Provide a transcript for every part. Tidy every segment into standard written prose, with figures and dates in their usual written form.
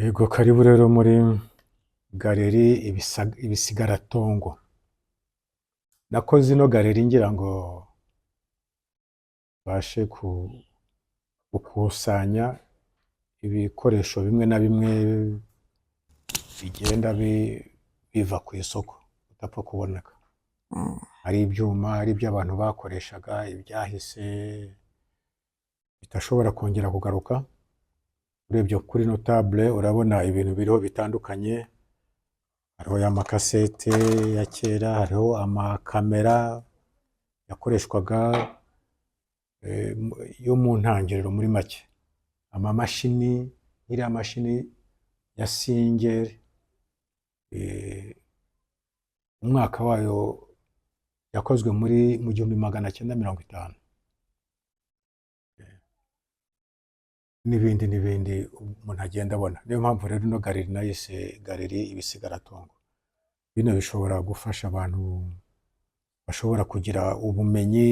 Yego karibu rero muri galeri ibisigaratongo. Nakoze ino galeri ngira ngo bashe gukusanya ibikoresho bimwe na bimwe bigenda biva ku isoko udapfa kuboneka. Hari ibyuma, hari ibyo abantu bakoreshaga, ibyahise bitashobora kongera kugaruka. Urebye kuri no table urabona ibintu biriho bitandukanye. Hariho amakasete ya kera, hariho amakamera yakoreshwaga yo mu ntangiriro muri make. Amamashini, iriya mashini ya Singer umwaka wayo yakozwe mu 1950. N'ibindi umuntu agenda abona. Niyo mpamvu rero ino galeri nayise galeri ibisigaratongo. Bino bishobora gufasha abantu bashobora kugira ubumenyi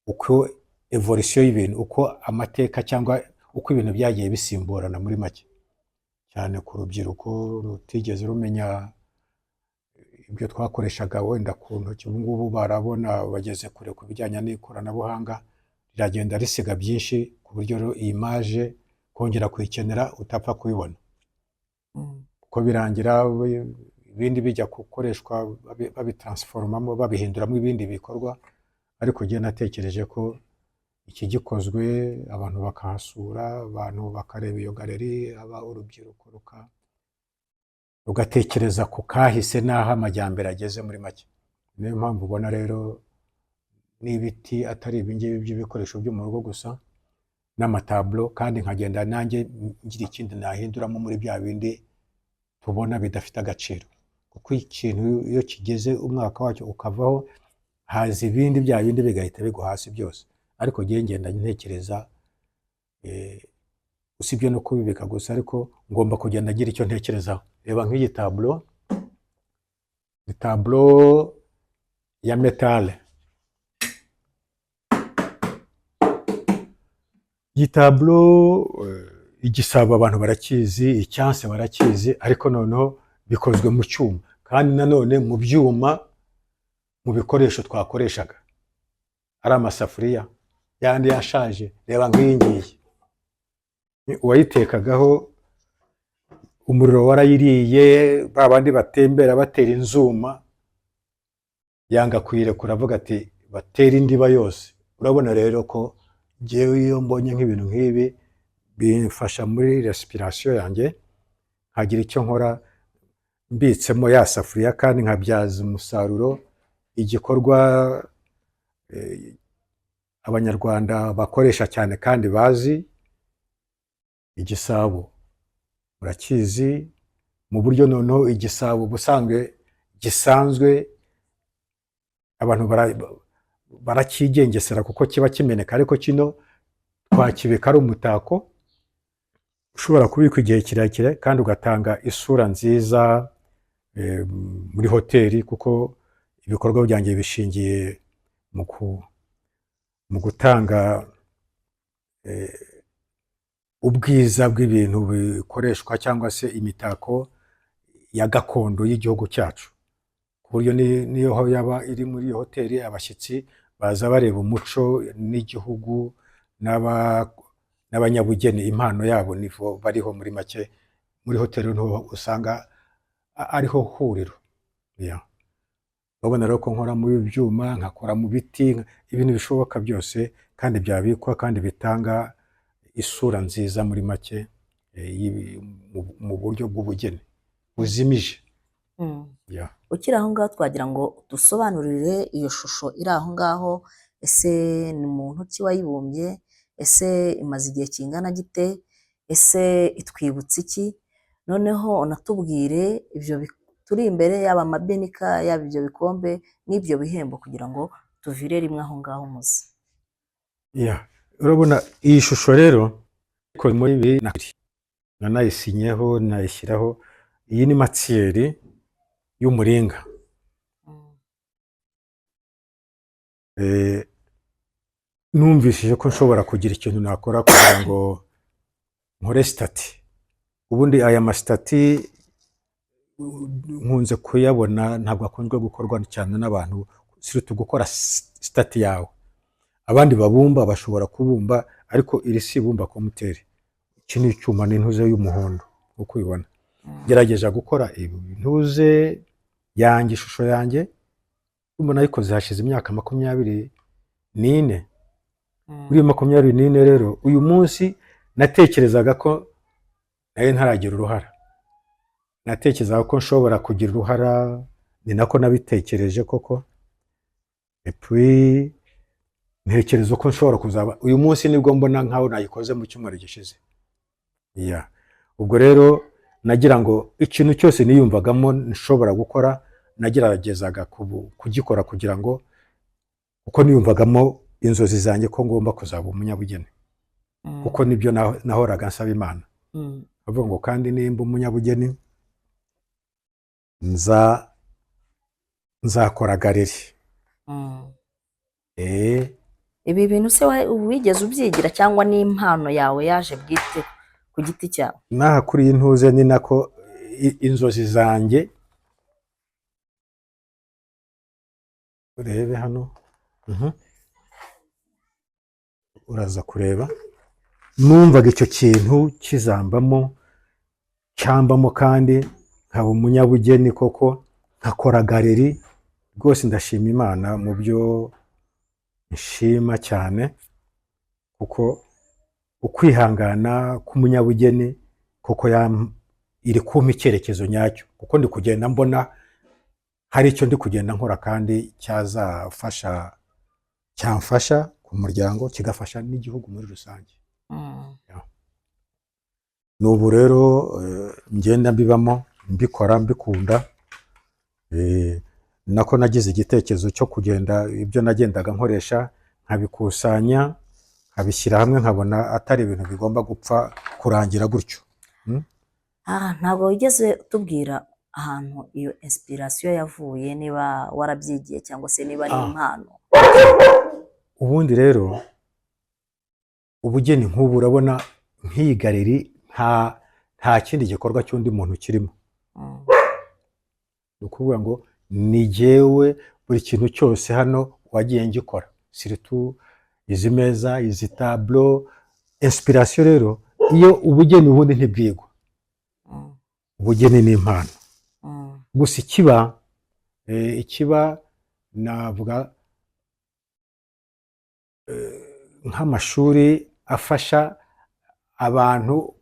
uko evolution y'ibintu, uko amateka cyangwa uko ibintu byagiye bisimburana muri make, cyane ku rubyiruko rutigeze rumenya ibyo twakoreshaga wenda ku ntoki. Ubu ngubu barabona bageze kure ku bijyanye n'ikoranabuhanga, riragenda risiga byinshi ku buryo iyi image kongera kuyikenera utapfa kubibona. Uko birangira ibindi bijya gukoreshwa babitransformamo, babihinduramo ibindi bikorwa. Ariko giye natekereje ko iki gikozwe abantu bakahasura, abantu bakareba iyo galeri, aba urubyiruko rugatekereza ku kahise n'aho amajyambere ageze muri make. Niyo mpamvu ubona rero n'ibiti atari ibingibi by'ibikoresho byo mu rugo gusa, n'amatablo, kandi nkagenda nanjye ngira ikindi nahinduramo muri bya bindi tubona bidafite agaciro. Kuko ikintu iyo kigeze umwaka wacyo ukavaho, haza ibindi bya bindi bigahita bigwa hasi byose. Ariko giye ngenda ntekereza usibye no kubibika gusa, ariko ngomba kugenda ngira icyo ntekerezaho. Reba nk'iyi tablo, ni tablo ya metale. Iyi tablo igisabo abantu barakizi, icyanse barakizi, ariko noneho bikozwe mu cyuma, kandi nanone mu byuma, mu bikoresho twakoreshaga ari amasafuriya yandi yashaje. Reba nk'iyi ngiyi, uwayitekagaho umuriro warayiriye, babandi batembera batera inzuma, yanga kuyirekura avuga ati batera indiba yose. Urabona rero ko jewe iyo mbonye nk'ibintu nk'ibi bimfasha muri respiration yanjye, nkagira icyo nkora mbitsemo ya safuriya, kandi nkabyaza umusaruro igikorwa abanyarwanda bakoresha cyane kandi bazi. Igisabo murakizi, mu buryo noneho igisabo busanzwe gisanzwe abantu barakigengesera kuko kiba kimeneka, ariko kino twakibika ari umutako ushobora kubikwa igihe kirekire kandi ugatanga isura nziza muri hoteli, kuko ibikorwa byanjye bishingiye mu gutanga ubwiza bw'ibintu bikoreshwa cyangwa se imitako ya gakondo y'igihugu cyacu. Ku buryo niyo yaba iri muri iyo hoteli, abashyitsi baza bareba umuco n'igihugu n'abanyabugeni, impano yabo nivo bariho muri make. Muri hoteli niho usanga ariho huriro. Babona rero ko nkora mu byuma, nkakora mu biti, ibintu bishoboka byose, kandi byabikwa kandi bitanga isura nziza muri make mu buryo bw'ubugeni buzimije. Ukiri aho ngaho twagira ngo dusobanurire iyo shusho iri aho ngaho. Ese ni muntu ki wayibumbye? Ese imaze igihe kingana gite? Ese itwibutsa iki? Noneho unatubwire ibyo turi imbere, yaba amabinika, yaba ibyo bikombe n'ibyo bihembo, kugira ngo tuvire rimwe aho ngaho muzi. Urabona iyi shusho rero ko muri ibi nanayisinyeho, nayishyiraho. Iyi ni matiyeri y'umuringa. Numvishije ko nshobora kugira ikintu nakora kugira ngo nkore stati ubundi aya masitati nkunze kuyabona ntabwo akunzwe gukorwa cyane n'abantu sirtu gukora sitati yawe. Abandi babumba bashobora kubumba ariko iri si ibumba komuteri. Iki ni icyuma n'intuze y'umuhondo uko ubibona. Gerageza gukora intuze yanjye, ishusho yanjye umuntu ayikoze hashize imyaka 24. Uri 24 rero uyu munsi natekerezaga ko nayo ntaragira uruhara. Natekerezaga ko nshobora kugira uruhara, ni nako nabitekereje koko. Epui ntekereza ko nshobora kuzaba uyu munsi nibwo mbona nkaho nayikoze mu cyumweru gishize. Ubwo rero nagira ngo ikintu cyose niyumvagamo nshobora gukora nageragezaga kugikora kugira ngo uko niyumvagamo inzozi zanjye ko ngomba kuzaba umunyabugeni. Kuko nibyo nahoraga nsaba Imana. Avuga ngo kandi nimba umunyabugeni nzakora galeri. Ibi bintu se wigeze ubyigira cyangwa ni impano yawe yaje bwite ku giti cyawe? Naha kuri intuze ni nako inzozi zanjye urebe hano. Uraza kureba numvaga icyo kintu kizambamo cyambamo kandi nkaba umunyabugeni koko nkakora galeri. Rwose ndashima Imana mu byo nshima cyane kuko ukwihangana k'umunyabugeni koko iri kumpa icyerekezo nyacyo, kuko ndi kugenda mbona hari icyo ndi kugenda nkora kandi cyamfasha ku muryango kigafasha n'igihugu muri rusange. N'ubu rero ngenda mbibamo mbikora mbikunda. Nako nagize igitekerezo cyo kugenda ibyo nagendaga nkoresha nkabikusanya nkabishyira hamwe nkabona atari ibintu bigomba gupfa kurangira gutyo. Ntabwo wigeze tubwira ahantu iyo inspiration yavuye, niba warabyigiye cyangwa se niba ari impano? Ubundi rero ubugeni nk'ubu urabona nk'iyi galeri nta kindi gikorwa cy'undi muntu kirimo. Ni ukuvuga ngo ni jyewe buri kintu cyose hano wagiye ngikora, sirtu izi meza, izi tableau. Inspiration rero iyo ubugeni ubundi ntibwigwa. Ubugeni ni impano. Gusa ikiba navuga nk'amashuri afasha abantu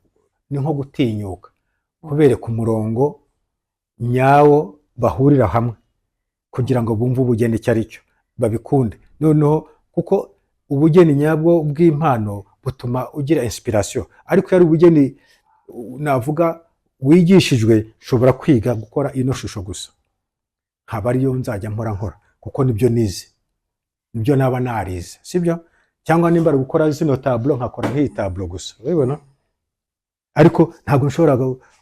ni nko gutinyuka kubereka umurongo nyawo bahurira hamwe kugira ngo bumve ubugeni icyo ari cyo babikunde. Noneho kuko ubugeni nyabwo bw'impano butuma ugira inspiration, ariko yari ubugeni navuga wigishijwe nshobora kwiga gukora ino shusho gusa nkaba ariyo nzajya nkora kuko nibyo nize, nibyo naba narize, sibyo? Cyangwa nimba ari gukora zino tableau nkakora nk'iyi tableau gusa, urabibona? Ariko ntabwo nshobora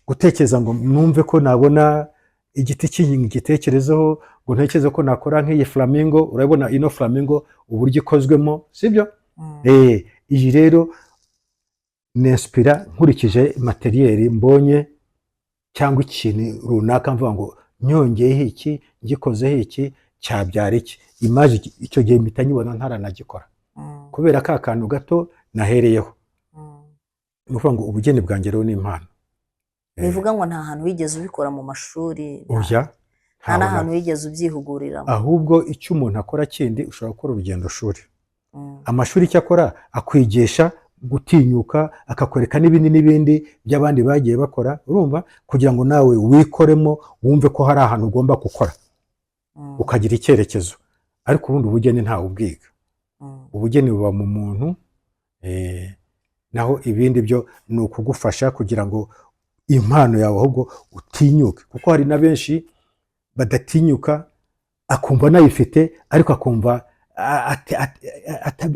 gutekereza ngo numve ko nabona igiti cy'igitekerezo ngo ntekereze ko nakora nk'iyi flamingo. Urabona ino flamingo uburyo ikozwemo, sibyo? Iyi rero ninspira nkurikije materiel mbonye cyangwa ikintu runaka mvuga ngo nyongeyeho iki ngikozeho iki cyabyara iki, image icyo gihe mpita nyibona ntaranagikora kubera ka kantu gato nahereyeho. Ni ukuvuga ngo ubugeni bwanjye rero ni impano. Bivuga ngo nta hantu wigeze ubikora mu mashuri? Oya, nta n'ahantu wigeze ubyihuguriramo? Ahubwo icyo umuntu akora kindi ushobora gukora urugendo shuri. Amashuri icyo akora akwigisha gutinyuka, akakwereka n'ibindi by'abandi bagiye bakora, urumva, kugira ngo nawe wikoremo wumve ko hari ahantu ugomba gukora ukagira icyerekezo. Ariko ubundi ubugeni ntawe ubwiga. Ubugeni buba mu muntu, naho ibindi byo ni ukugufasha kugira ngo impano yawe ahubwo utinyuke, kuko hari na benshi badatinyuka akumva nayifite ariko akumva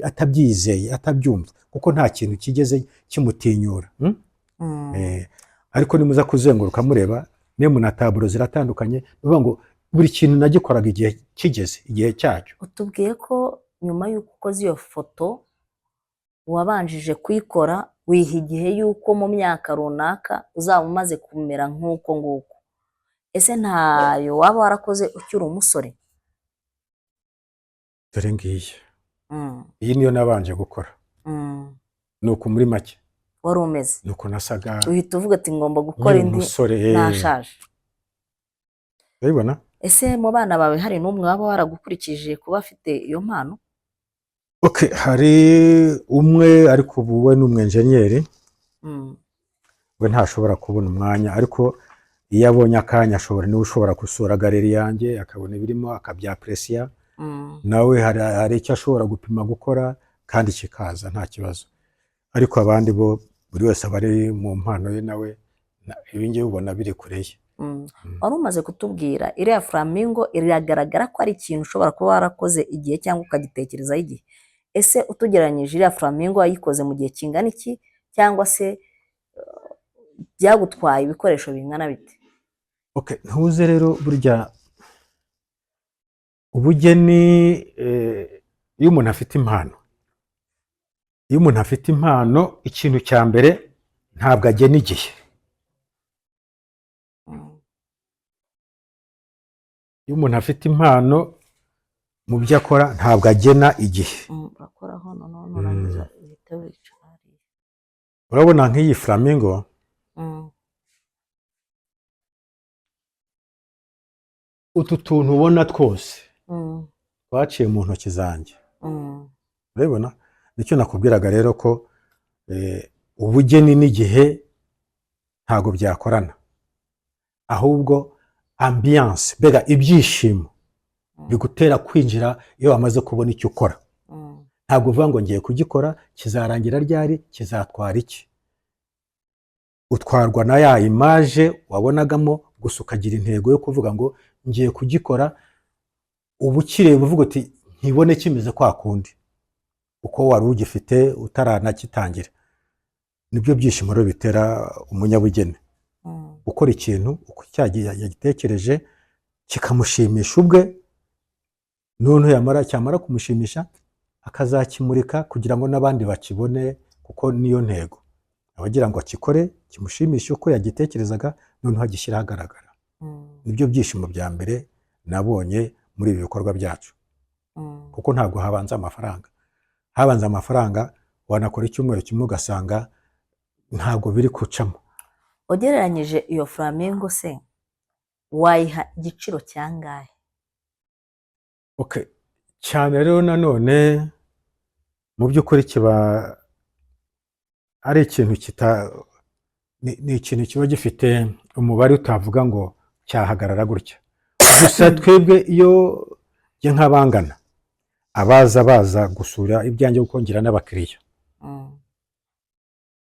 atabyizeye, atabyumva, kuko nta kintu kigeze kimutinyura. Ariko nimuza kuzenguruka mureba nemwe na tableau ziratandukanye, bivuga ngo buri kintu nagikoraga igihe kigeze, igihe cyacyo. Utubwiye ko nyuma y'uko ukoze iyo foto wabanjije kuyikora wiha igihe yuko mu myaka runaka uzaba umaze kumera nk'uko nguko. Ese ntayo waba warakoze ukiri umusore? dore ngiyi iyi niyo nabanje gukora. Nuko muri make wari umeze nuko nasaga uhita uvuga ati ngomba gukora indi nashaje. urabibona. Ese mu bana bawe hari n'umwe waba waragukurikije kuba afite iyo mpano? Okay, hari umwe ariko ubu we n'umwenjenyeri we ntashobora kubona umwanya, ariko iyo abonye akanya niwe ushobora gusura galeri yanjye akabona ibirimo akabyapresiya. Nawe hari icyo ashobora gupima gukora kandi kikaza nta kibazo, ariko abandi bo buri wese aba ari mu mpano ye, nawe ibi ngiye ubona biri kure ye. Wari umaze kutubwira iriya flamingo iragaragara ko ari ikintu ushobora kuba warakoze igihe cyangwa ukagitekerezaho igihe. Ese utugereranyije iriya flamingo wayikoze mu gihe kingana iki, cyangwa se byagutwaye ibikoresho bingana bite? Okay, ntuze rero burya ubugeni iyo umuntu afite impano, ikintu cya mbere ntabwo agena igihe. Iyo umuntu afite impano mu byo akora ntabwo agena igihe. Urabona nk'iyi flamingo utu tuntu ubona twose twaciye mu ntoki zanjye. Urabibona, nicyo nakubwiraga rero ko ubugeni n'igihe ntabwo byakorana, ahubwo ambiance, mbega ibyishimo bigutera kwinjira iyo wamaze kubona icyo ukora. Ntabwo uvuga ngo ngiye kugikora, kizarangira ryari, kizatwara iki. Utwarwa na ya image wabonagamo, gusa ukagira intego yo kuvuga ngo ngiye kugikora. Ubu kireba uvuga uti nkibone kimeze kwa kundi uko wari ugifite utaranakitangira. Nibyo byishimo rero bitera umunyabugeni, ukora ikintu uko cyagiye yagitekereje kikamushimisha ubwe, none cyamara kumushimisha akazakimurika kugira ngo n'abandi bakibone, kuko niyo ntego abagira ngo akikore kimushimishe uko yagitekerezaga, noneho agishyira ahagaragara. Nibyo byishimo bya mbere nabonye muri ibi bikorwa byacu, kuko ntabwo habanza amafaranga. Wanakora icyumweru kimwe ugasanga ntabwo biri kucamo. Ugereranyije iyo flamingo se wayiha igiciro cyangahe? Okay, cyane rero nanone mu by'ukuri kiba ari ikintu ni ikintu kiba gifite umubare utavuga ngo cyahagarara gutya. Gusa twebwe iyo njye nk'abangana baza gusura ibyanjye gukongera n'abakiriya,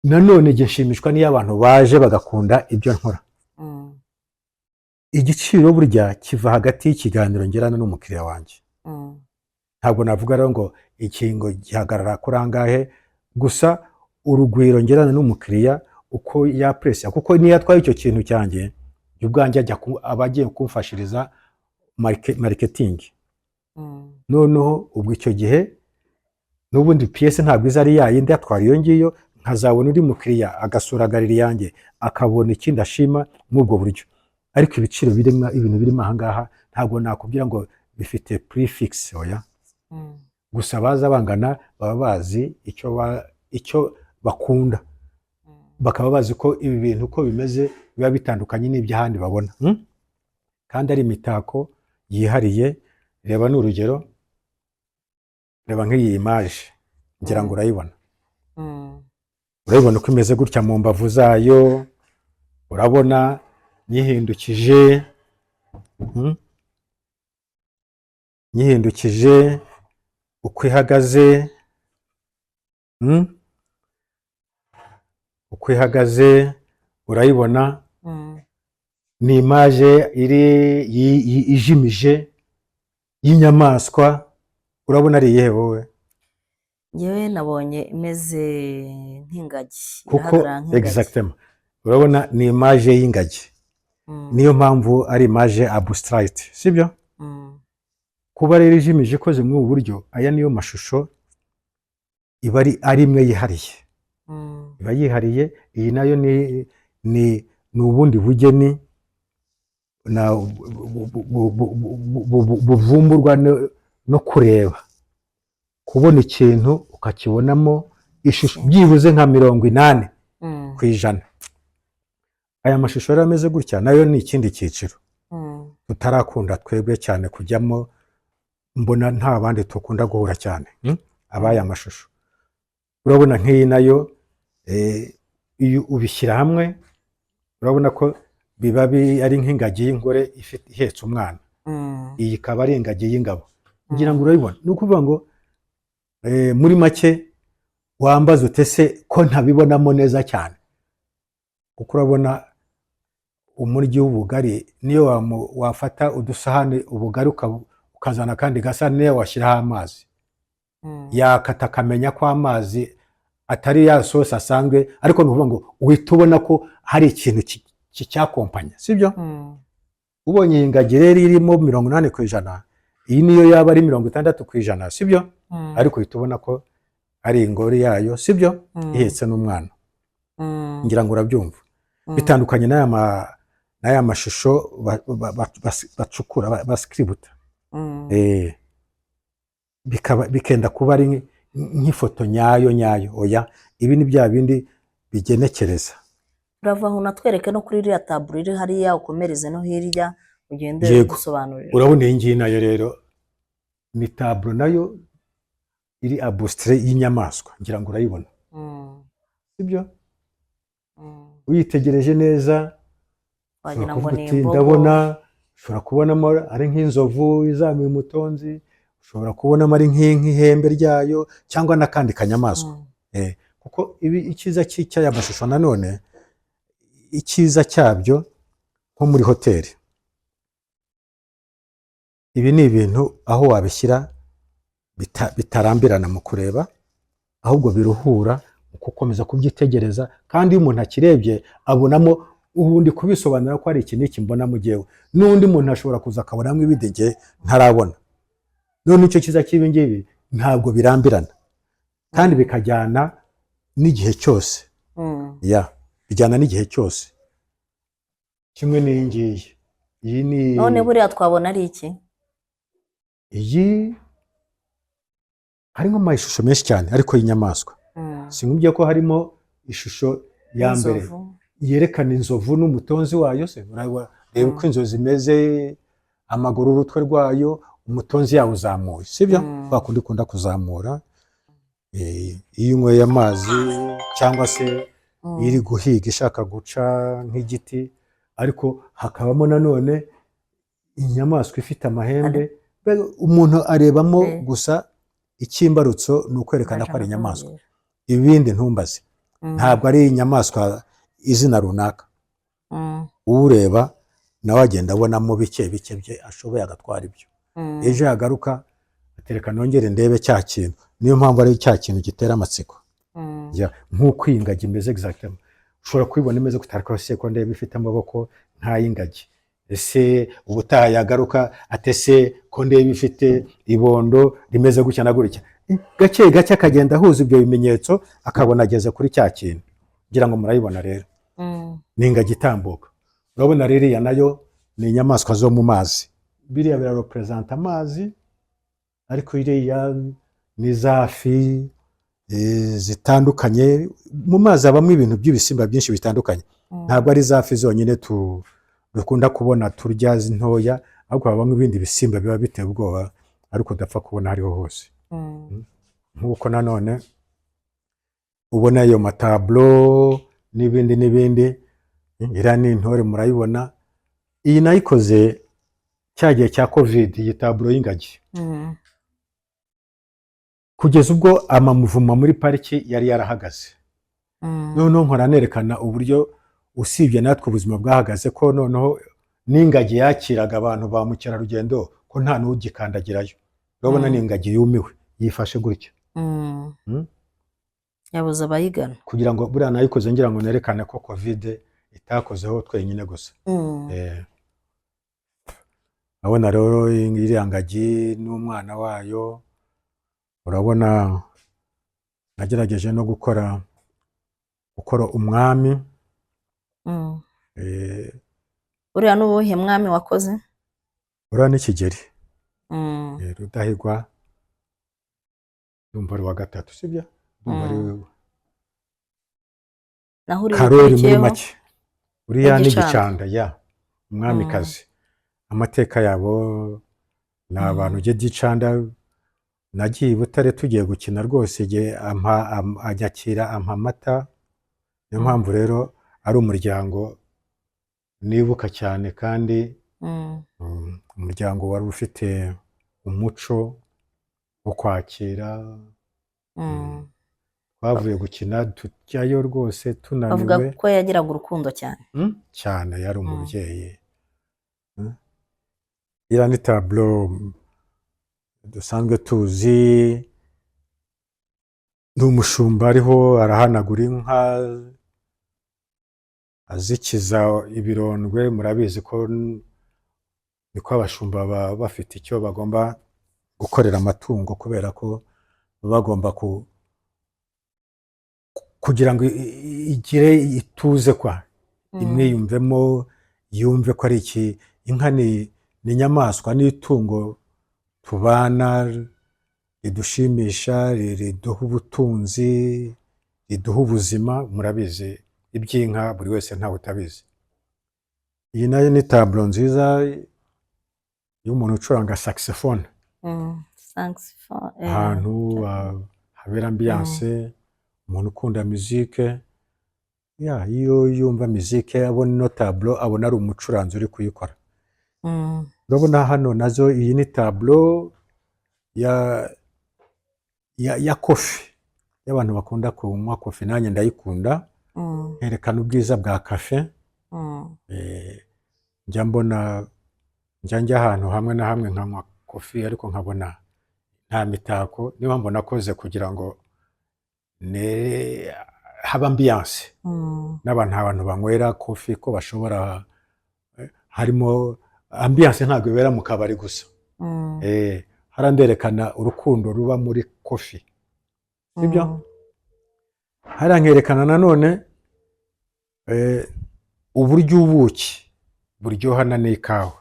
nanone njye nshimishwa n'iyo abantu baje bagakunda ibyo nkora. Igiciro burya kiva hagati y'ikiganiro ngirana n'umukiriya wanjye. Ntabwo navuga rero ngo ikingo gihagarara kuri angahe, gusa urugwiro ngirana n'umukiriya uko yapresiya, kuko niyo atwaye icyo kintu cyanjye ubwanjye abagiye kumfashiriza marketing. Noneho ubwo icyo gihe n'ubundi pièce ntabwo iza ari yayindi atwara iyo ngiyo, nkazabona undi mukiriya agasura galeri yanjye akabona ikindi ashima muri ubwo buryo. Ariko ibiciro ibintu birimo aha ngaha ntabwo nakubwira ngo bifite prefix, oya. Gusa baza bangana baba bazi icyo bakunda, bakaba bazi ko ibi bintu uko bimeze biba bitandukanye n'iby'ahandi babona, kandi ari imitako yihariye. Reba n'urugero, reba nk'iyi image, ngira ngo urayibona. Urabibona uko imeze gutya mu mbavu zayo, urabona nyihindukije uko ihagaze, urayibona. Ni image ijimije y'inyamaswa. Urabona ari iyihe wowe? Njyewe nabonye imeze nk'ingagi, kuko exactement urabona ni image y'ingagi. Niyo mpamvu ari image abstract, sibyo? Kuba rero ijimije ikoze mu buryo, aya niyo mashusho iba ari imwe yihariye. iba yihariye. Iyi nayo ni ubundi bugeni buvumburwa no kureba, kubona ikintu ukakibonamo ishusho byibuze nka 80%. Aya mashusho rero ameze gutya nayo ni ikindi cyiciro tutarakunda twebwe cyane kujyamo, mbona nta bandi tukunda guhura cyane abaya mashusho. Urabona nk'iyi nayo iyo ubishyira hamwe urabona ko biba ari nk'ingagi y'ingore ihetse umwana. Iyi ikaba ari ingagi y'ingabo, ngira ngo urabibona. Ni ukuvuga ngo muri make wambaza utese ko ntabibonamo neza cyane, kuko urabona umuryi w'ubugari niyo wafata udusahane ubugari ukazana kandi gasa niyo washyiraho amazi yakata akamenya ko amazi atari ya sosi asanzwe, ariko ni ukuvuga ngo uhita ubona ko hari ikintu cyakompanya, sibyo? Ubonye iyi ngagi rero irimo 80%, iyi niyo yaba ari 60%, sibyo? Ariko uhita ubona ko ari ingori yayo, sibyo? Ihetse n'umwana. Ngira ngo urabyumva. Bitandukanye n'aya mashusho bacukura bascributa. Bikenda kuba ari nk'ifoto nyayo. Oya, ibi ni bya bindi bigenekereza. Urava aho natwereke no kuri iriya taburo iri hariya, ukomereze no hirya ugende gusobanurira. Urabona iyi ngiyi nayo rero ni taburo nayo iri abustre y'inyamaswa, ngira ngo urayibona, sibyo? Uyitegereje neza wagira ngo ni imbogo. Ndabona ushobora kubonamo ari nk'inzovu izamuye umutonzi, ushobora kubonamo ari nk'ihembe ryayo cyangwa n'akandi kanyamaswa. Kuko ibi icyiza cy'aya mashusho nanone, icyiza cyabyo nko muri hoteli, ibi ni ibintu aho wabishyira bitarambirana mu kureba, ahubwo biruhura gukomeza kubyitegereza, kandi iyo umuntu akirebye abonamo ubundi kubisobanura ko ari iki n'iki mbona mugewe, n'undi muntu ashobora kuza akabonamo ibidege ntarabona. None icyo cyiza cy'ibi ngibi ntabwo birambirana kandi bikajyana n'igihe cyose. Bijyana n'igihe cyose. Kimwe n'iyi ngiyi, iyi ni none buriya twabona ari iki? Iyi harimo amashusho menshi cyane ariko y'inyamaswa. Sinkubye ko harimo ishusho ya mbere yerekana inzovu n'umutonzi wayo. Se reba uko inzovu zimeze, amaguru, urutwe rwayo, umutonzi yawo uzamuye, sibyo? Bakundi kunda kuzamura. Iyo unyweye amazi cyangwa se iri guhiga ishaka guca nk'igiti, ariko hakabamo nanone inyamaswa ifite amahembe. Umuntu arebamo gusa ikimbarutso ni ukwerekana ko ari inyamaswa, ibindi ntumbaze. Ntabwo ari inyamaswa izina runaka. Ureba nawe agenda abonamo bike bye ashoboye agatwara ibyo. Ejo yagaruka atereka nongere ndebe cya kintu. Niyo mpamvu ari cya kintu gitera amatsiko. Nk'uko iyi ngagi imeze exactement, ushobora kubibona imeze kutariko se ko ndebe ifite amaboko nk'ay'ingagi. Ese ubutaha yagaruka atese ko ndebe ifite ibondo rimeze gutya na gutya. Gake gake akagenda ahuza ibyo bimenyetso akabona ageze kuri cya kintu. Ngira ngo murayibona rero. Ni ingagi itambuka. Urabona rero iya nayo ni inyamaswa zo mu mazi. Biriya birarepresenta amazi, ariko iriya ni zafi zitandukanye. Mu mazi habamo ibintu by'ibisimba byinshi bitandukanye. Ntabwo ari zafi zonyine dukunda kubona turya ntoya, ahubwo habamo ibindi bisimba biba biteye ubwoba ariko udapfa kubona hariho hose. Nk'uko nanone ubona ayo matablo n'ibindi. Iriya ni intore murayibona. Iyi nayikoze cya gihe cya COVID, iyi tablo y'ingagi. Kugeza ubwo amamuvuma muri pariki yari yarahagaze. Noneho nkora nerekana uburyo usibye natwe ubuzima bwahagaze, ko noneho n'ingagi yakiraga abantu ba mukerarugendo ko nta n'ugikandagirayo. Urabona ni ingagi yumiwe yifashe gutya. Yabuze abayigana. Kugira ngo buriya nayikoze ngira ngo nerekane ko COVID itakozeho twenyine gusa. Urabona rero iriya ngagi n'umwana wayo. Urabona nagerageje no ukora umwami. uriya ni uwuhe mwami wakoze? uriya ni Kigeli Rudahigwa, ndumva ari wa gatatu, sibyo? ndumva ari naho uri Karoli muri ukurikiyeho make. uriya ni Gicanda. Gicanda, ya umwamikazi. amateka yabo ni abantu ujye Gicanda. nagiye i Butare tugiye gukina rwose, anyakira ampa amata. niyo mpamvu rero ari umuryango nibuka cyane, kandi umuryango wari ufite umuco wo kwakira. twavuye gukina tujyayo rwose bavuga tunaniwe ko yagiraga urukundo cyane. cyane, yari umubyeyi. iriya ni tablo dusanzwe tuzi. ni umushumba ariho arahanagura inka azikiza ibirondwe. murabizi ko niko abashumba baba bafite icyo bagomba gukorera amatungo, kubera ko baba bagomba kugira ngo igire ituze, kwa imwiyumvemo, yumve ko ari iki. inka ni inyamaswa, n'itungo tubana, ridushimisha, riduha ubutunzi, riduha ubuzima. murabizi iby'inka, buri wese ntawe utabizi. iyi nayo ni tablo nziza y'umuntu ucuranga saxophone. ahantu habera ambiance, umuntu ukunda muzike. iyo yumva muzike abona ino tablo, abona ari umucuranzi uri kuyikora. urabona hano nazo, iyi ni tablo ya kofi, y'abantu bakunda kunywa kofi. nanjye ndayikunda. herekana ubwiza bwa kafe. njya ahantu hamwe na hamwe nkanywa kofi, ariko nkabona nta mitako. niyo mpamvu nakoze kugira ngo haba ambiance n'abantu banywera kofi, ko bashobora, harimo ambiance. ntabwo ibera mu kabari gusa. haranderekana urukundo ruba muri kofi, sibyo? harankerekana nanone uburyo ubuki buryohana n'ikawa.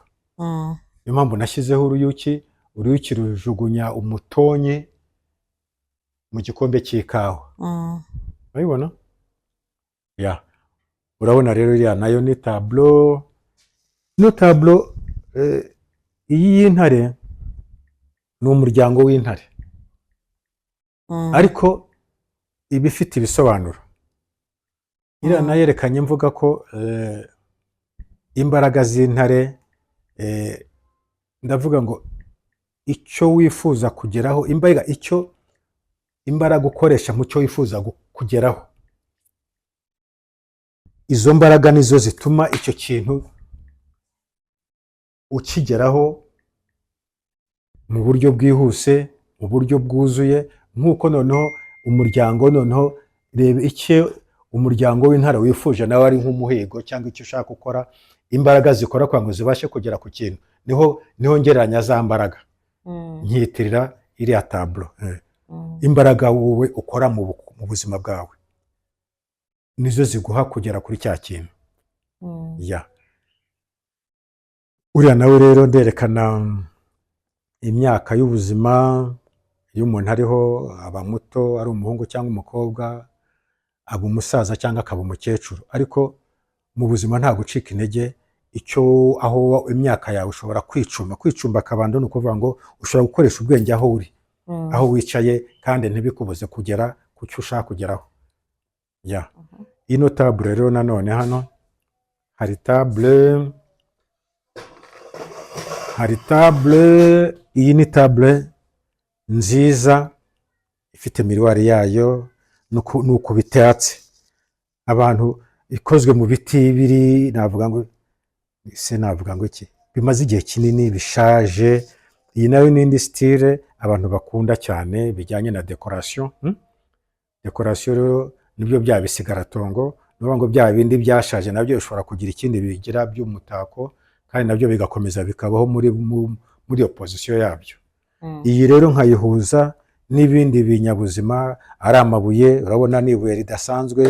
niyo mpamvu nashyizeho uruyuki. uruyuki rujugunya umutonyi mu gikombe cy'ikawa. urabibona? ya urabona rero, iriya nayo ni tablo. ino tablo iyi y'intare ni umuryango w'intare, ariko iba ifite ibisobanuro. iriya nayo yerekanye mvuga ko imbaraga z'intare, ndavuga ngo icyo wifuza kugeraho, imbaraga ukoresha mu cyo wifuza kugeraho, izo mbaraga nizo zituma icyo kintu ukigeraho mu buryo bwihuse, mu buryo bwuzuye. nk'uko noneho umuryango, noneho reba icyo umuryango w'intare wifuje nawe ari nk'umuhigo, cyangwa icyo ushaka gukora, imbaraga zikora kugira ngo zibashe kugera ku kintu. niho ngereranya za mbaraga, nkiyitirira iriya tablo. imbaraga wowe ukora mu buzima bwawe nizo ziguha kugera kuri cya kintu. uriya nawe rero nderekana imyaka y'ubuzima. iyo umuntu ariho, aba muto, ari umuhungu cyangwa umukobwa, aba umusaza cyangwa akaba umukecuru, ariko mu buzima nta gucika intege. aho imyaka yawe ushobora kwicumba akabando, ni ukuvuga ngo ushobora gukoresha ubwenge aho uri, aho wicaye, kandi ntibikubuze kugera ku cyo ushaka kugeraho. ino table rero nanone, hano hari table. iyi ni table nziza ifite miruwari yayo, nuko bitatse. abantu ikozwe mu biti biri, navuga ngo iki, bimaze igihe kinini, bishaje. iyi nayo ni indi style abantu bakunda cyane, bijyanye na decoration. decoration rero nibyo bya bisigaratongo, nuvuga ngo bya bindi byashaje nabyo bishobora kugira ikindi bigira by'umutako, kandi nabyo bigakomeza bikabaho muri opposition yabyo. iyi rero nkayihuza n'ibindi binyabuzima, ari amabuye. urabona ni ibuye ridasanzwe,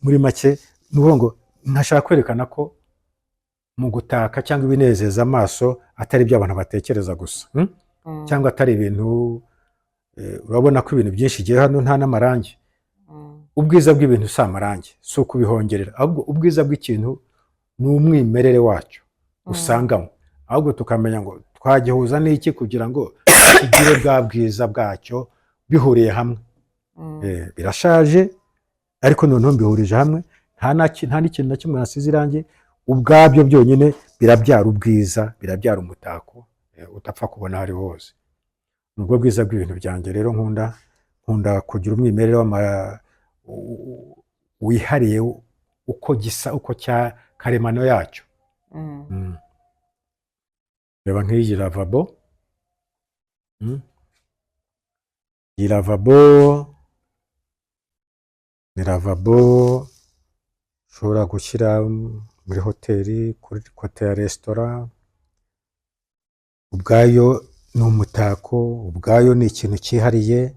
muri make ni ukuvuga ngo ntashaka kwerekana ko mu gutaka cyangwa ibinezeza amaso atari ibyo abantu batekereza gusa, cyangwa atari ibintu urabona ko ibintu byinshi igihe hano nta n'amarangi. Ubwiza bw'ibintu si amarangi, si ukubihongerera, ahubwo ubwiza bw'ikintu ni umwimerere wacyo usangamo, ahubwo tukamenya ngo twagihuza n'iki kugira ngo kigire bwa bwiza bwacyo bihuriye hamwe. Birashaje ariko noneho mbihurije hamwe, nta n'ikintu na kimwe nasize irangi, ubwabyo byonyine birabyara ubwiza, birabyara umutako utapfa kubona aho ari hose. Nubwo bwiza bw'ibintu byanjye rero nkunda kugira umwimerere wihariye uko gisa, uko karemano yacyo. Reba nk'iyi lavabo, iyi lavabo ni lavabo ushobora gushyira muri hoteli, kuri kote ya resitora. Ubwayo ni umutako, ubwayo ni ikintu cyihariye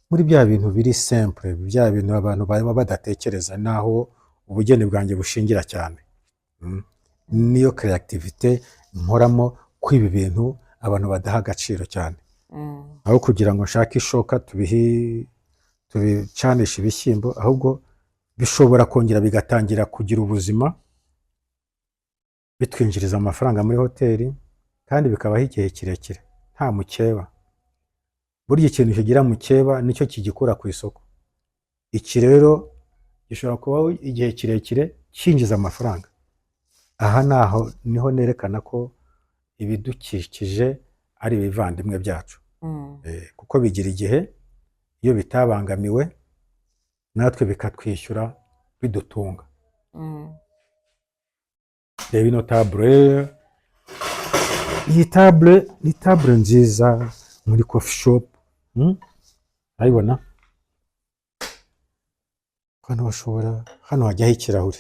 muri bya bintu biri simple, bya bintu abantu baba badatekereza, naho ubugeni bwanjye bushingira cyane. Niyo creativity nkoramo ko ibi bintu abantu badaha agaciro cyane. Aho kugira ngo nshake ishoka tubicanisha ibishyimbo, ahubwo bishobora kongera bigatangira kugira ubuzima, bitwinjiriza amafaranga muri hoteli, kandi bikabaho igihe kirekire nta mukeba. Burya ikintu kigira mukeba nicyo kigikura ku isoko. Iki rero gishobora kubaho igihe kirekire cyinjiza amafaranga. Aha niho nerekana ko ibidukikije ari ibivandimwe byacu, kuko bigira igihe iyo bitabangamiwe natwe bikatwishyura bidutunga. Reba ino tabure, iyi tabure ni tabure nziza muri coffee shop. Urayibona hano hajyaho ikirahure.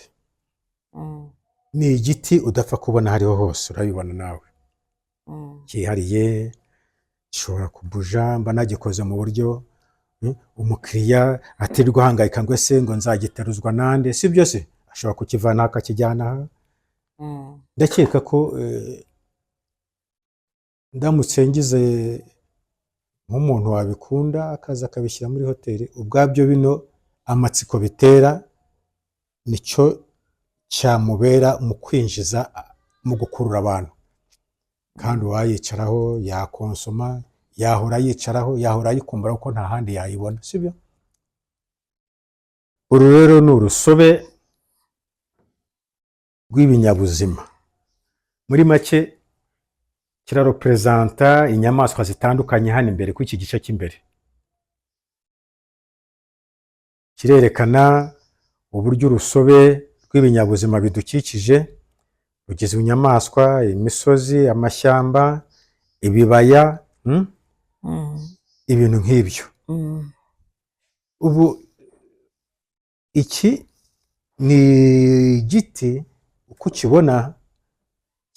Ni igiti udapfa kubona hariho hose, urabibona nawe cyihariye, gishobora kubuja. Mba nagikoze mu buryo umukiriya atirirwa ahangayika ngo ese ngo nzagiteruzwa nande, si byo se, ashobora kukivana akakijyana aha. Ndakeka ko ndamutse ngize nk'umuntu wabikunda akaza akabishyira muri hoteli, ubwabyo bino amatsiko bitera nicyo cyamubera mu kwinjiza, mu gukurura abantu. Kandi uwayicaraho yakonsoma, yahora yicaraho, yahora ayikumbura kuko nta handi yayibona, si byo? Uru rero ni urusobe rw'ibinyabuzima. Muri make kirarepresenta inyamaswa zitandukanye hano imbere ku iki gice cy'imbere. Kirerekana uburyo urusobe rw'ibinyabuzima bidukikije rugizwe inyamaswa, imisozi, amashyamba, ibibaya, ibintu nk'ibyo. Ubu iki ni igiti uko ukibona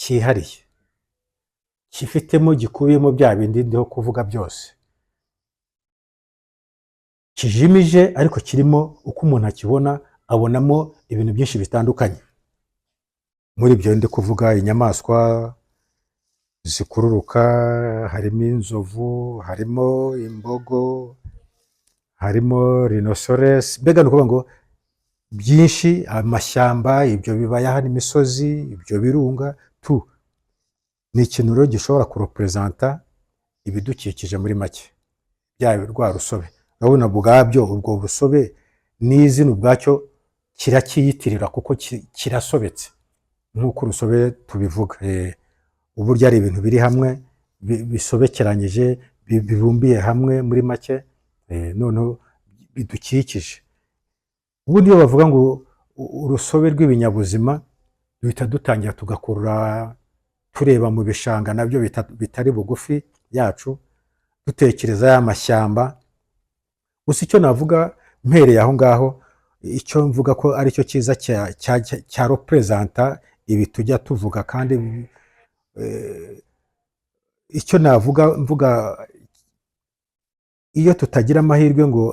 cyihariye, gifitemo, gikubiyemo bya bindi ndiho kuvuga byose, kijimije ariko kirimo, uko umuntu akibona abonamo ibintu byinshi bitandukanye. Muri ibyo ndi kuvuga inyamaswa zikururuka, harimo inzovu, harimo imbogo, harimo rhinoceros, mbega ni ukuvuga ngo byinshi, amashyamba, ibyo bibaya, hano imisozi, ibyo birunga, ni ikintu rero gishobora kurepresenta ibidukikije muri make, byaba rwa rusobe. Urabona ubwabyo ubwo rusobe n'izina ubwacyo kirakiyitirira kuko kirasobetse nk'uko urusobe tubivuga. Uburyo ari ibintu biri hamwe bisobekeranyije, bibumbiye hamwe muri make, noneho bidukikije. Ubundi iyo bavuga ngo urusobe rw'ibinyabuzima, duhita dutangira tugakurura tureba mu bishanga nabyo bitari bugufi yacu, dutekereza y'amashyamba. Gusa icyo navuga mpereye aho ngaho, icyo mvuga ko ari cyo cyiza cya representa ibi tujya tuvuga, kandi icyo mvuga iyo tutagira amahirwe ngo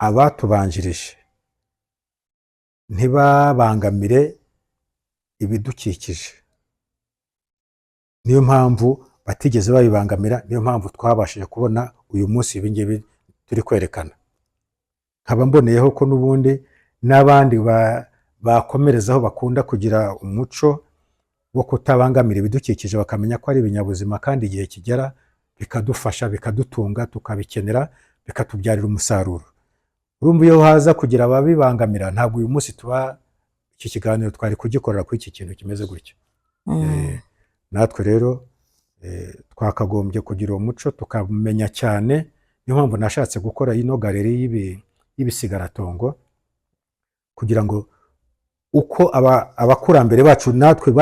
abatubanjirije ntibabangamire ibidukikije, niyo mpamvu batigeze babibangamira, niyo mpamvu twabashije kubona uyu munsi ibi ngibi turi kwerekana. Nkaba mboneyeho ko n'ubundi n'abandi bakomerezaho bakunda kugira umuco wo kutabangamira ibidukikije, bakamenya ko ari ibinyabuzima kandi igihe kigera bikadufasha, bikadutunga, tukabikenera, bikatubyarira umusaruro. Urumva iyo haza kugira ababibangamira, ntabwo uyu munsi iki kiganiro twari kugikorera kuri iki kintu kimeze gutya. Natwe rero twakagombye kugira uwo muco tukamenya cyane. Niyo mpamvu nashatse gukora ino galeri y'ibisigaratongo, kugira ngo uko abakurambere bacu natwe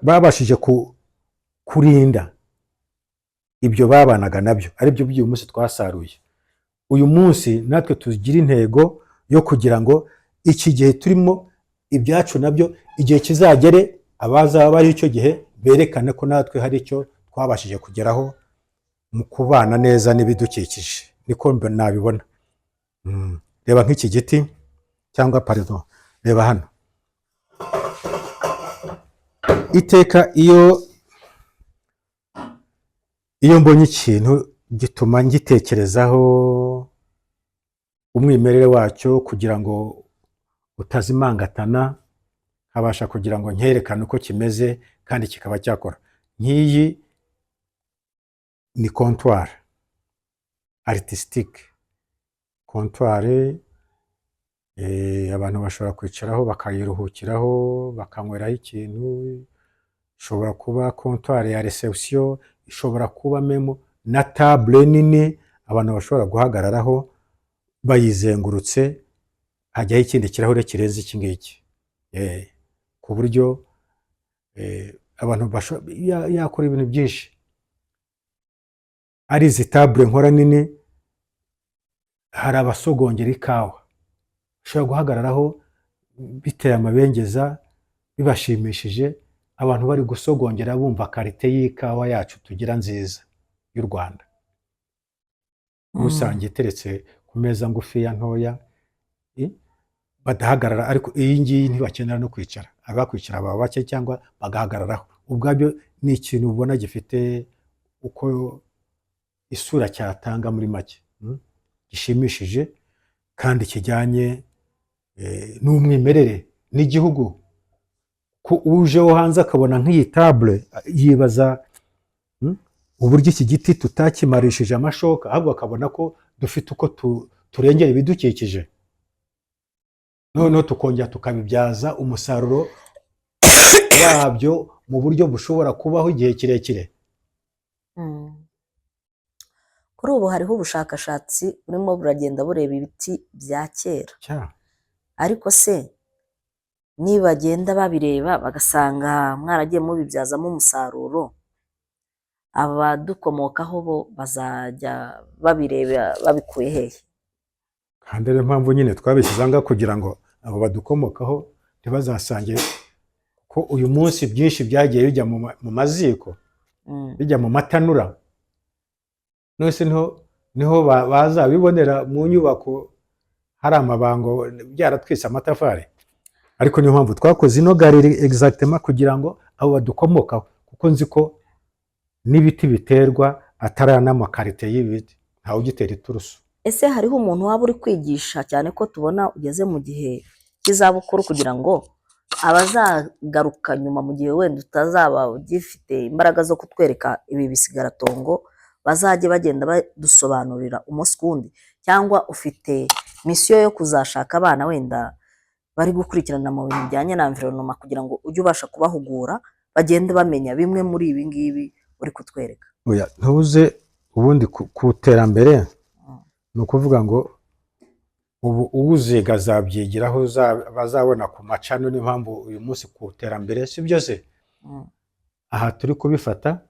babashije kurinda ibyo babanaga nabyo, aribyo by'uyu munsi twasaruye. Uyu munsi natwe tugira intego yo kugira ngo iki gihe turimo ibyacu nabyo igihe kizagere, abazaba bari icyo gihe berekane ko natwe hari icyo twabashije kugeraho mu kubana neza n'ibidukikije. Niko nabibona. Reba nk'iki giti, cyangwa pardon, reba hano. Iteka iyo mbonye ikintu gituma ngitekerezaho umwimerere wacyo, kugira ngo utazimangatana, nkabasha kugira ngo nkerekane uko kimeze kandi kikaba cyakora. Nk'iyi ni comptoir artistique, comptoir abantu bashobora kwicaraho bakayiruhukiraho, bakanyweraho ikintu. Ishobora kuba comptoir ya reception, ishobora kuba memo na table nini abantu bashobora guhagararaho bayizengurutse, hajyaho ikindi kirahure kirenze iki ngiki, ku buryo abantu yakora ibintu byinshi. Ari izi table nkora nini, hari abasogongera ikawa, ushobora guhagararaho biteye amabengeza, bibashimishije, abantu bari gusogongera bumva karite y'ikawa yacu tugira nziza y'u Rwanda. Rusange iteretse ku meza ngufiya ntoya, badahagarara, ariko iyi ngiyi ntibakenera no kwicara, abakwicara baba bake cyangwa bagahagararaho. Ubwabyo ni ikintu ubona gifite uko isura cyatanga muri make, gishimishije kandi kijyanye n'umwimerere n'igihugu. Ko uje wo hanze akabona nk'iyi table, yibaza uburyo iki giti tutakimarishije amashoka, ahubwo akabona ko dufite uko turengera ibidukikije, noneho tukongera tukabibyaza umusaruro wabyo mu buryo bushobora kubaho igihe kirekire. Kuri ubu hariho ubushakashatsi burimo buragenda bureba ibiti bya kera, ariko se nibagenda babireba bagasanga mwaragiye mubibyazamo umusaruro, abadukomokaho bo bazajya babireba babikuye hehe? Kandi ariyo mpamvu nyine twabishyize ngaho, kugira ngo abo badukomokaho ntibazasange ko uyu munsi byinshi byagiye bijya mu maziko, bijya mu matanura. Nose niho bazabibonera mu nyubako hari amabango byaratwise amatafari. Ariko niyo mpamvu twakoze ino galeri exactement kugira ngo abo badukomokaho, kuko nzi ko n'ibiti biterwa atari n'amakarite y'ibiti, ntawe ugitera iturusu. Ese hariho umuntu waba uri kwigisha, cyane ko tubona ugeze mu gihe cy'izabukuru, kugira ngo abazagaruka nyuma mu gihe wenda utazaba ugifite imbaraga zo kutwereka ibi bisigaratongo, bazajye bagenda badusobanurira umunsi ku wundi? Cyangwa ufite misiyo yo kuzashaka abana wenda bari gukurikirana mu bintu bijyanye na environnement, kugira ngo ujye ubasha kubahugura bagende bamenya bimwe muri ibi ngibi uri kutwereka? Oya, ntuze ubundi ku terambere ni ukuvuga ngo ubu uwuziga azabyigiraho, bazabona ku macano. Niyo mpamvu uyu munsi ku terambere, si byose aha turi kubifata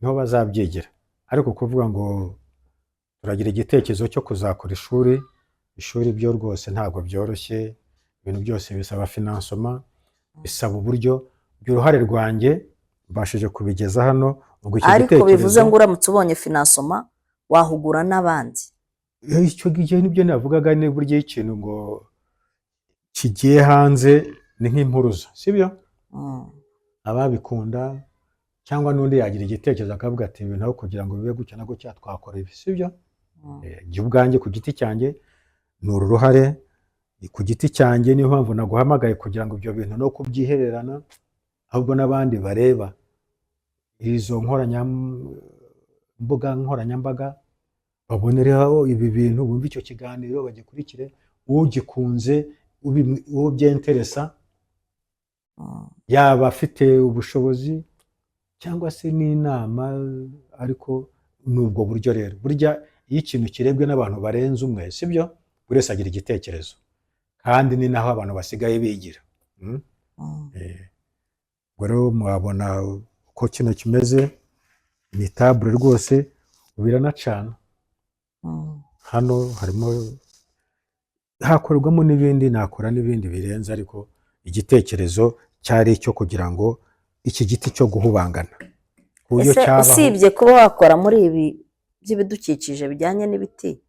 niho bazabyigira. Ariko kuvuga ngo turagira igitekerezo cyo kuzakora ishuri byo rwose ntabwo byoroshye. Ibintu byose bisaba financement, bisaba uburyo. By'uruhare rwanjye mbashije kubigeza hano. Ariko bivuze ngo uramutse ubonye financement wahugura n'abandi. icyo gihe nibyo navugaga, ni burya ikintu ngo kigiye hanze ni nk'impuruza, sibyo? Ababikunda cyangwa n'undi yagira igitekerezo akavuga ati ibintu aho kugira ngo bibe gutya na gutya twakora ibi, sibyo? Jye ubwanjye ku giti cyanjye ni uru ruhare ku giti cyanjye, niyo mpamvu naguhamagaye kugira ngo ibyo bintu no kubyihererana, ahubwo n'abandi bareba izo mbuga nkoranyambaga babonereho ibi bintu, bumva icyo kiganiro bagikurikire, ugikunze uwo byenteresa, yaba afite ubushobozi cyangwa se n'inama, ariko ni ubwo buryo rero. Burya iyo ikintu kirebwe n'abantu barenze umwe, sibyo, buri wese agira igitekerezo, kandi ni naho abantu basigaye bigira. Ubwo rero mwabona uko kino kimeze, ni table rwose, biranacana. Hano harimo hakorwamo n'ibindi, nakora n'ibindi birenze, ariko igitekerezo cyari icyo kugira ngo iki giti cyo guhubangana usibye kuba wakora muri ibi by'ibidukikije bijyanye n'ibiti,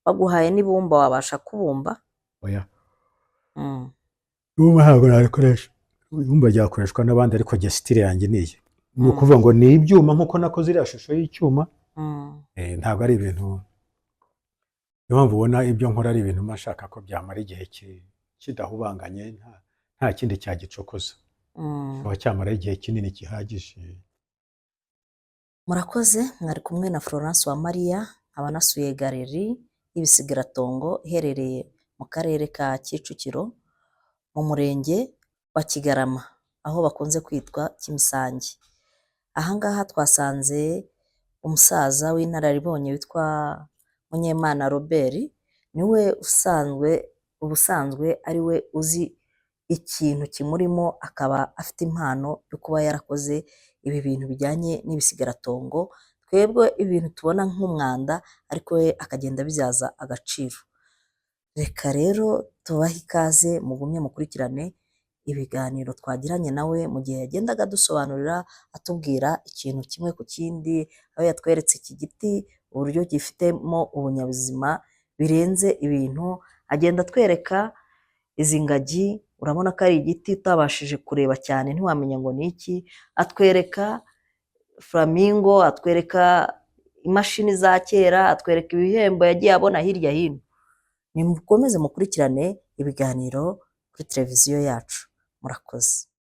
baguhaye n'ibumba wabasha kubumba? Oya, ibumba ntabwo narikoresha, ibumba ryakoreshwa n'abandi, ariko jye style yanjye niyi, ni ukuvuga ngo ni ibyuma nk'uko nakoze iriya shusho y'icyuma. Ntabwo ari ibintu, niyo mpamvu ubona ibyo nkora ari ibintu mashaka ko byamara igihe kidahubanganye, nta kindi cyagicokoza, kikaba cyamara igihe kinini gihagije. Murakoze, mwari kumwe na Florence Uwamariya, nkaba nasuye galeri y'ibisigaratongo iherereye mu karere ka Kicukiro, mu murenge wa Kigarama, aho bakunze kwitwa Kimisange. Ahangaha twasanze umusaza w'inararibonye witwa Munyemana Robert, niwe ubusanzwe ari we uzi ikintu kimurimo, akaba afite impano yo kuba yarakoze ibi bintu bijyanye n'ibisigaratongo. Twebwe ibintu tubona nk'umwanda, ariko we akagenda abibyaza agaciro. Reka rero tubahe ikaze, mugumye mukurikirane ibiganiro twagiranye nawe mu gihe yagendaga adusobanurira, atubwira ikintu kimwe ku kindi, aho yatweretse iki giti uburyo gifitemo ubunyabuzima birenze ibintu, agenda atwereka izi ngagi, urabona ko ari igiti utabashije kureba cyane ntiwamenya ngo ni iki, atwereka flamingo, atwereka imashini za kera, atwereka ibihembo yagiye abona hirya hino. Nimukomeze mukurikirane ibiganiro kuri televiziyo yacu. Murakoze.